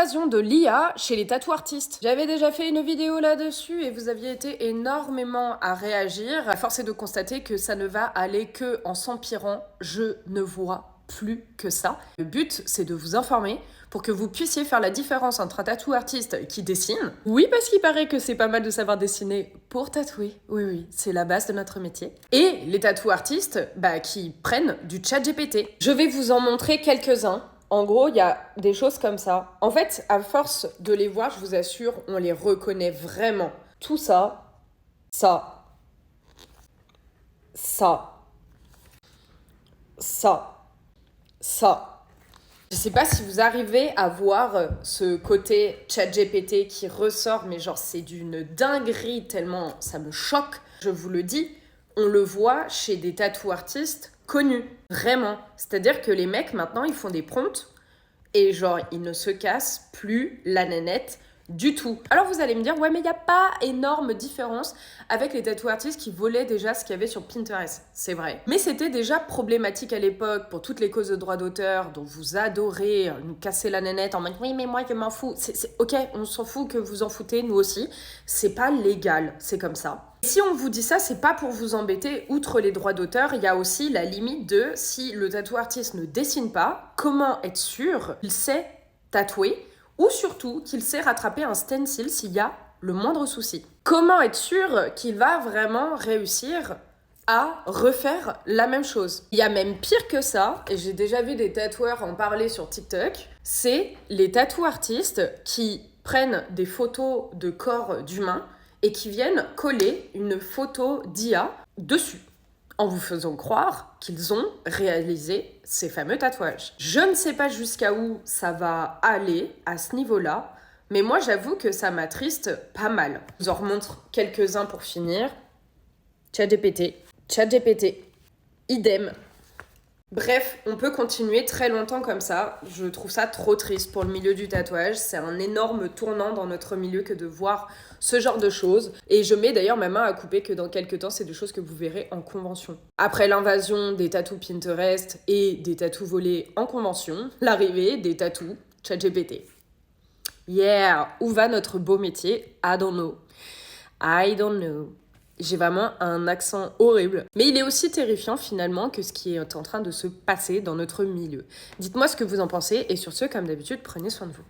L'invasion de l'IA chez les tattoo artistes. J'avais déjà fait une vidéo là-dessus et vous aviez été énormément à réagir. À force est de constater que ça ne va aller que en s'empirant. Je ne vois plus que ça. Le but, c'est de vous informer pour que vous puissiez faire la différence entre un tattoo artiste qui dessine. Oui, parce qu'il paraît que c'est pas mal de savoir dessiner pour tatouer. Oui, c'est la base de notre métier. Et les tattoo artistes, qui prennent du chat GPT. Je vais vous en montrer quelques-uns. En gros, il y a des choses comme ça. En fait, à force de les voir, je vous assure, on les reconnaît vraiment. Tout ça, ça, ça, ça, ça. Je sais pas si vous arrivez à voir ce côté ChatGPT qui ressort, mais genre c'est d'une dinguerie tellement ça me choque. Je vous le dis, on le voit chez des tattoo artistes connus, vraiment. C'est-à-dire que les mecs maintenant ils font des prompts et genre ils ne se cassent plus la nénette du tout. Alors vous allez me dire, ouais mais il n'y a pas énorme différence avec les tattoo artistes qui volaient déjà ce qu'il y avait sur Pinterest. C'est vrai. Mais c'était déjà problématique à l'époque pour toutes les causes de droits d'auteur dont vous adorez nous casser la nénette en mode oui mais moi je m'en fous. C'est ok, on s'en fout que vous en foutez, nous aussi. C'est pas légal, c'est comme ça. Si on vous dit ça, c'est pas pour vous embêter. Outre les droits d'auteur, il y a aussi la limite de si le tattoo artiste ne dessine pas, comment être sûr qu'il sait tatouer ou surtout qu'il sait rattraper un stencil s'il y a le moindre souci. Comment être sûr qu'il va vraiment réussir à refaire la même chose? Il y a même pire que ça, et j'ai déjà vu des tatoueurs en parler sur TikTok, c'est les tattoo artistes qui prennent des photos de corps d'humains et qui viennent coller une photo d'IA dessus, en vous faisant croire qu'ils ont réalisé ces fameux tatouages. Je ne sais pas jusqu'à où ça va aller à ce niveau-là, mais moi j'avoue que ça m'attriste pas mal. Je vous en remontre quelques-uns pour finir. ChatGPT, idem. Bref, on peut continuer très longtemps comme ça. Je trouve ça trop triste pour le milieu du tatouage. C'est un énorme tournant dans notre milieu que de voir ce genre de choses. Et je mets d'ailleurs ma main à couper que dans quelques temps, c'est des choses que vous verrez en convention. Après l'invasion des tattoos Pinterest et des tattoos volés en convention, l'arrivée des tattoos ChatGPT. Yeah, où va notre beau métier? I don't know. J'ai vraiment un accent horrible. Mais il est aussi terrifiant finalement que ce qui est en train de se passer dans notre milieu. Dites-moi ce que vous en pensez et sur ce, comme d'habitude, prenez soin de vous.